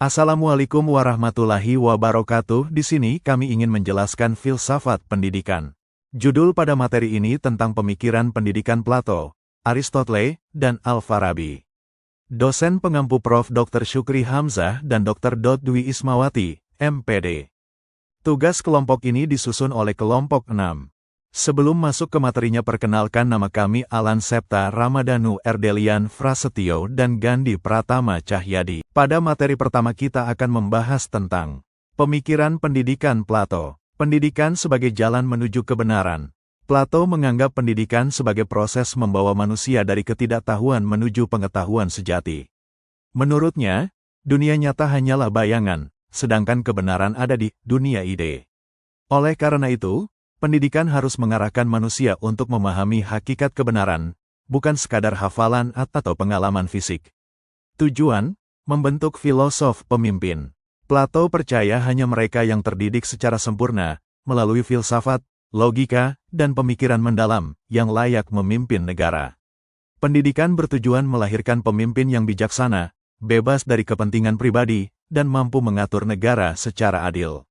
Assalamualaikum warahmatullahi wabarakatuh. Di sini kami ingin menjelaskan filsafat pendidikan. Judul pada materi ini tentang pemikiran pendidikan Plato, Aristoteles, dan Al-Farabi. Dosen pengampu Prof. Dr. Syukri Hamzah dan Dr. Dwi Ismawati, MPD. Tugas kelompok ini disusun oleh kelompok 6. Sebelum masuk ke materinya, perkenalkan, nama kami Alan Septa Ramadhanu Erdelian Prasetyo dan Gandhi Pratama Cahyadi. Pada materi pertama kita akan membahas tentang pemikiran pendidikan Plato. Pendidikan sebagai jalan menuju kebenaran. Plato menganggap pendidikan sebagai proses membawa manusia dari ketidaktahuan menuju pengetahuan sejati. Menurutnya, dunia nyata hanyalah bayangan, sedangkan kebenaran ada di dunia ide. Oleh karena itu, pendidikan harus mengarahkan manusia untuk memahami hakikat kebenaran, bukan sekadar hafalan atau pengalaman fisik. Tujuan, membentuk filosof pemimpin. Plato percaya hanya mereka yang terdidik secara sempurna, melalui filsafat, logika, dan pemikiran mendalam, yang layak memimpin negara. Pendidikan bertujuan melahirkan pemimpin yang bijaksana, bebas dari kepentingan pribadi, dan mampu mengatur negara secara adil.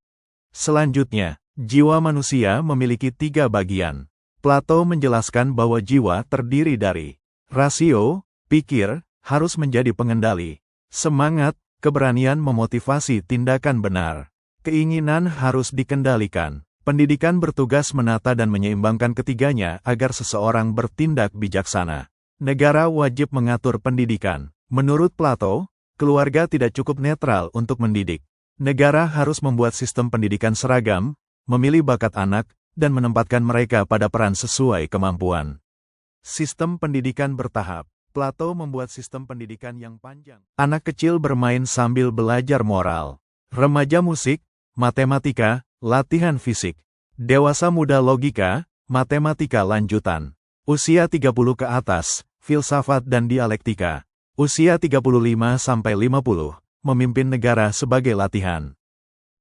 Selanjutnya, jiwa manusia memiliki 3 bagian. Plato menjelaskan bahwa jiwa terdiri dari rasio, pikir, harus menjadi pengendali, semangat, keberanian memotivasi tindakan benar, keinginan harus dikendalikan. Pendidikan bertugas menata dan menyeimbangkan ketiganya agar seseorang bertindak bijaksana. Negara wajib mengatur pendidikan. Menurut Plato, keluarga tidak cukup netral untuk mendidik. Negara harus membuat sistem pendidikan seragam, memilih bakat anak, dan menempatkan mereka pada peran sesuai kemampuan. Sistem pendidikan bertahap. Plato membuat sistem pendidikan yang panjang. Anak kecil bermain sambil belajar moral. Remaja musik, matematika, latihan fisik. Dewasa muda logika, matematika lanjutan. Usia 30 ke atas, filsafat dan dialektika. Usia 35-50, memimpin negara sebagai latihan.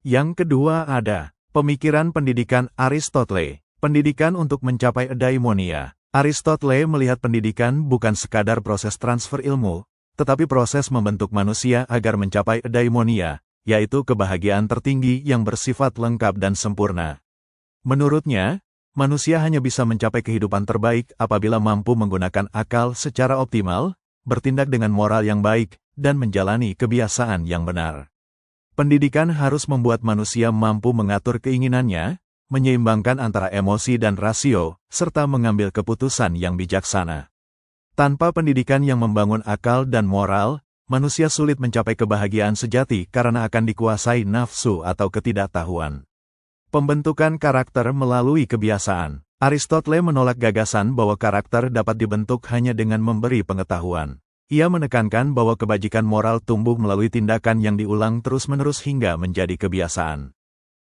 Yang kedua ada pemikiran pendidikan Aristoteles, pendidikan untuk mencapai eudaimonia. Aristoteles melihat pendidikan bukan sekadar proses transfer ilmu, tetapi proses membentuk manusia agar mencapai eudaimonia, yaitu kebahagiaan tertinggi yang bersifat lengkap dan sempurna. Menurutnya, manusia hanya bisa mencapai kehidupan terbaik apabila mampu menggunakan akal secara optimal, bertindak dengan moral yang baik, dan menjalani kebiasaan yang benar. Pendidikan harus membuat manusia mampu mengatur keinginannya, menyeimbangkan antara emosi dan rasio, serta mengambil keputusan yang bijaksana. Tanpa pendidikan yang membangun akal dan moral, manusia sulit mencapai kebahagiaan sejati karena akan dikuasai nafsu atau ketidaktahuan. Pembentukan karakter melalui kebiasaan. Aristoteles menolak gagasan bahwa karakter dapat dibentuk hanya dengan memberi pengetahuan. Ia menekankan bahwa kebajikan moral tumbuh melalui tindakan yang diulang terus-menerus hingga menjadi kebiasaan.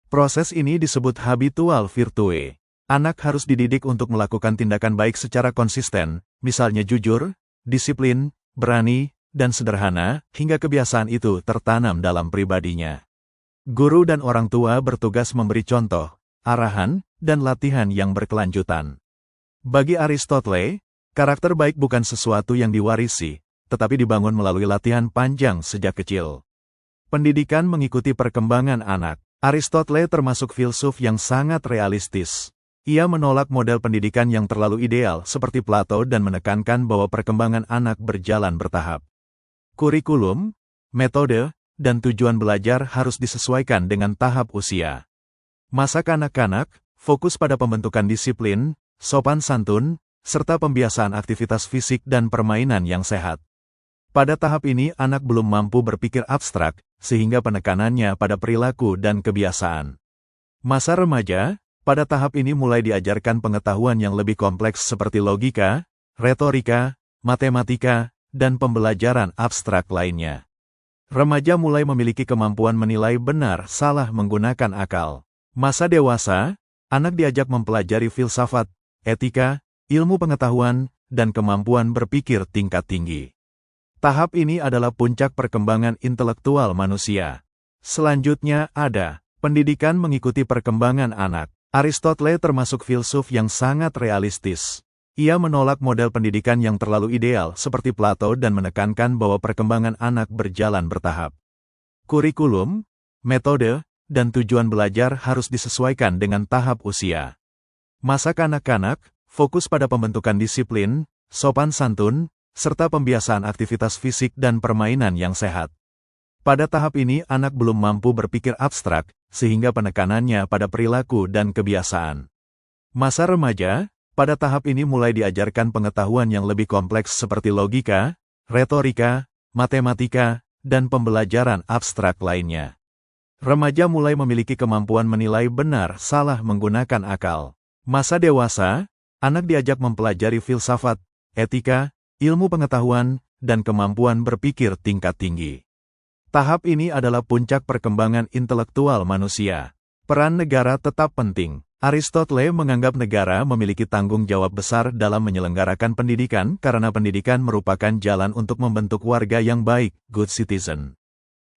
Proses ini disebut habitual virtue. Anak harus dididik untuk melakukan tindakan baik secara konsisten, misalnya jujur, disiplin, berani, dan sederhana, hingga kebiasaan itu tertanam dalam pribadinya. Guru dan orang tua bertugas memberi contoh, arahan, dan latihan yang berkelanjutan. Bagi Aristoteles, karakter baik bukan sesuatu yang diwarisi, tetapi dibangun melalui latihan panjang sejak kecil. Pendidikan mengikuti perkembangan anak. Aristoteles termasuk filsuf yang sangat realistis. Ia menolak model pendidikan yang terlalu ideal seperti Plato dan menekankan bahwa perkembangan anak berjalan bertahap. Kurikulum, metode, dan tujuan belajar harus disesuaikan dengan tahap usia. Masa kanak-kanak fokus pada pembentukan disiplin, sopan santun, serta pembiasaan aktivitas fisik dan permainan yang sehat. Pada tahap ini anak belum mampu berpikir abstrak, sehingga penekanannya pada perilaku dan kebiasaan. Masa remaja, pada tahap ini mulai diajarkan pengetahuan yang lebih kompleks seperti logika, retorika, matematika, dan pembelajaran abstrak lainnya. Remaja mulai memiliki kemampuan menilai benar salah menggunakan akal. Masa dewasa, anak diajak mempelajari filsafat, etika, ilmu pengetahuan, dan kemampuan berpikir tingkat tinggi. Tahap ini adalah puncak perkembangan intelektual manusia. Selanjutnya ada pendidikan mengikuti perkembangan anak. Aristoteles termasuk filsuf yang sangat realistis. Ia menolak model pendidikan yang terlalu ideal seperti Plato dan menekankan bahwa perkembangan anak berjalan bertahap. Kurikulum, metode, dan tujuan belajar harus disesuaikan dengan tahap usia. Masa kanak-kanak fokus pada pembentukan disiplin, sopan santun, serta pembiasaan aktivitas fisik dan permainan yang sehat. Pada tahap ini anak belum mampu berpikir abstrak, sehingga penekanannya pada perilaku dan kebiasaan. Masa remaja, pada tahap ini mulai diajarkan pengetahuan yang lebih kompleks seperti logika, retorika, matematika, dan pembelajaran abstrak lainnya. Remaja mulai memiliki kemampuan menilai benar salah menggunakan akal. Masa dewasa, anak diajak mempelajari filsafat, etika, ilmu pengetahuan, dan kemampuan berpikir tingkat tinggi. Tahap ini adalah puncak perkembangan intelektual manusia. Peran negara tetap penting. Aristoteles menganggap negara memiliki tanggung jawab besar dalam menyelenggarakan pendidikan karena pendidikan merupakan jalan untuk membentuk warga yang baik, good citizen.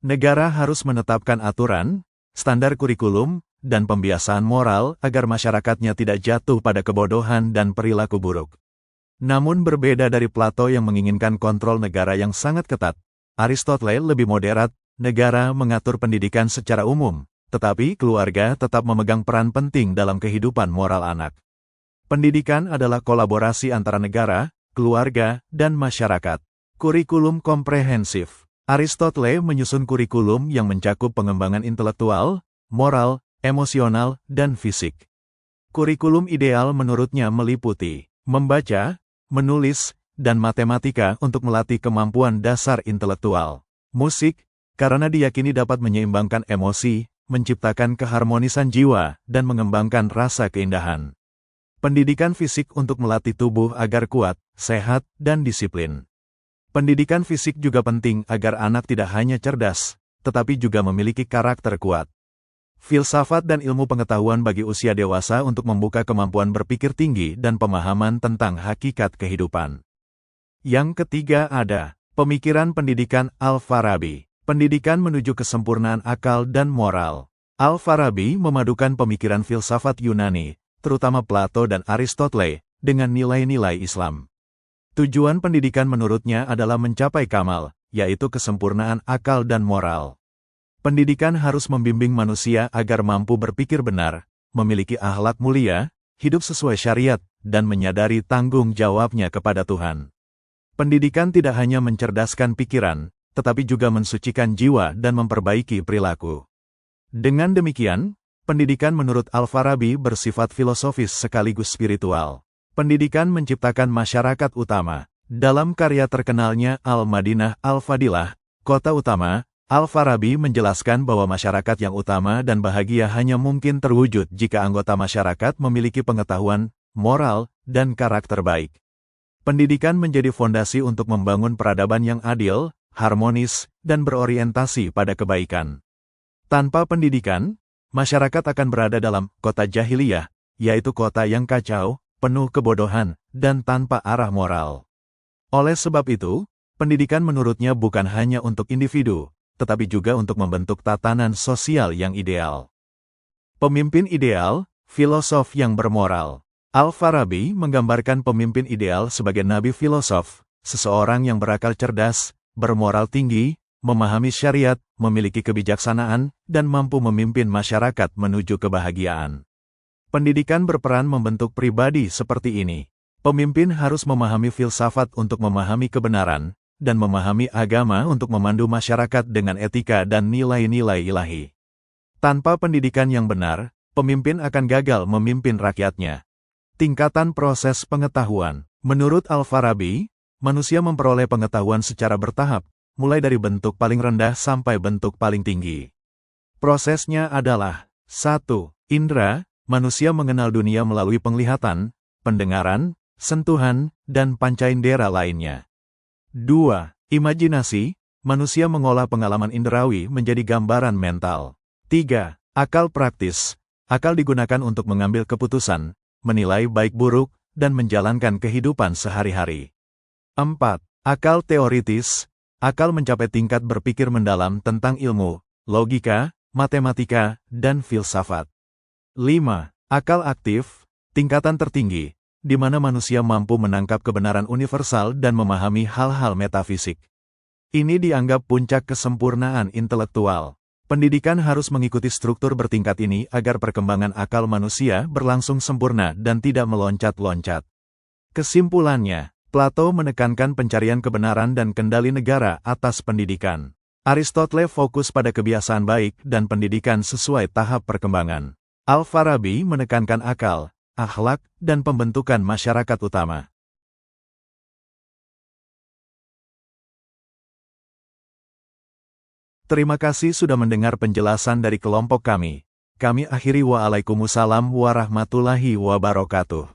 Negara harus menetapkan aturan, standar kurikulum, dan pembiasaan moral agar masyarakatnya tidak jatuh pada kebodohan dan perilaku buruk. Namun berbeda dari Plato yang menginginkan kontrol negara yang sangat ketat, Aristoteles lebih moderat, negara mengatur pendidikan secara umum, tetapi keluarga tetap memegang peran penting dalam kehidupan moral anak. Pendidikan adalah kolaborasi antara negara, keluarga, dan masyarakat. Kurikulum komprehensif. Aristoteles menyusun kurikulum yang mencakup pengembangan intelektual, moral, emosional, dan fisik. Kurikulum ideal menurutnya meliputi membaca, menulis, dan matematika untuk melatih kemampuan dasar intelektual. Musik, karena diyakini dapat menyeimbangkan emosi, menciptakan keharmonisan jiwa, dan mengembangkan rasa keindahan. Pendidikan fisik untuk melatih tubuh agar kuat, sehat, dan disiplin. Pendidikan fisik juga penting agar anak tidak hanya cerdas, tetapi juga memiliki karakter kuat. Filsafat dan ilmu pengetahuan bagi usia dewasa untuk membuka kemampuan berpikir tinggi dan pemahaman tentang hakikat kehidupan. Yang ketiga ada pemikiran pendidikan Al-Farabi. Pendidikan menuju kesempurnaan akal dan moral. Al-Farabi memadukan pemikiran filsafat Yunani, terutama Plato dan Aristoteles, dengan nilai-nilai Islam. Tujuan pendidikan menurutnya adalah mencapai kamal, yaitu kesempurnaan akal dan moral. Pendidikan harus membimbing manusia agar mampu berpikir benar, memiliki akhlak mulia, hidup sesuai syariat, dan menyadari tanggung jawabnya kepada Tuhan. Pendidikan tidak hanya mencerdaskan pikiran, tetapi juga mensucikan jiwa dan memperbaiki perilaku. Dengan demikian, pendidikan menurut Al-Farabi bersifat filosofis sekaligus spiritual. Pendidikan menciptakan masyarakat utama. Dalam karya terkenalnya Al-Madinah Al-Fadilah, Kota Utama, Al-Farabi menjelaskan bahwa masyarakat yang utama dan bahagia hanya mungkin terwujud jika anggota masyarakat memiliki pengetahuan, moral, dan karakter baik. Pendidikan menjadi fondasi untuk membangun peradaban yang adil, harmonis, dan berorientasi pada kebaikan. Tanpa pendidikan, masyarakat akan berada dalam kota jahiliyah, yaitu kota yang kacau, penuh kebodohan, dan tanpa arah moral. Oleh sebab itu, pendidikan menurutnya bukan hanya untuk individu, tetapi juga untuk membentuk tatanan sosial yang ideal. Pemimpin ideal, filosof yang bermoral. Al-Farabi menggambarkan pemimpin ideal sebagai nabi filosof, seseorang yang berakal cerdas, bermoral tinggi, memahami syariat, memiliki kebijaksanaan, dan mampu memimpin masyarakat menuju kebahagiaan. Pendidikan berperan membentuk pribadi seperti ini. Pemimpin harus memahami filsafat untuk memahami kebenaran, dan memahami agama untuk memandu masyarakat dengan etika dan nilai-nilai ilahi. Tanpa pendidikan yang benar, pemimpin akan gagal memimpin rakyatnya. Tingkatan proses pengetahuan. Menurut Al-Farabi, manusia memperoleh pengetahuan secara bertahap, mulai dari bentuk paling rendah sampai bentuk paling tinggi. Prosesnya adalah 1. Indra, manusia mengenal dunia melalui penglihatan, pendengaran, sentuhan, dan pancaindera lainnya. 2. Imajinasi, manusia mengolah pengalaman indrawi menjadi gambaran mental. 3. Akal praktis, akal digunakan untuk mengambil keputusan, menilai baik buruk, dan menjalankan kehidupan sehari-hari. 4. Akal teoritis, akal mencapai tingkat berpikir mendalam tentang ilmu, logika, matematika, dan filsafat. 5. Akal aktif, tingkatan tertinggi, di mana manusia mampu menangkap kebenaran universal dan memahami hal-hal metafisik. Ini dianggap puncak kesempurnaan intelektual. Pendidikan harus mengikuti struktur bertingkat ini agar perkembangan akal manusia berlangsung sempurna dan tidak meloncat-loncat. Kesimpulannya, Plato menekankan pencarian kebenaran dan kendali negara atas pendidikan. Aristoteles fokus pada kebiasaan baik dan pendidikan sesuai tahap perkembangan. Al-Farabi menekankan akal, akhlak, dan pembentukan masyarakat utama. Terima kasih sudah mendengar penjelasan dari kelompok kami. Kami akhiri waalaikumsalam warahmatullahi wabarakatuh.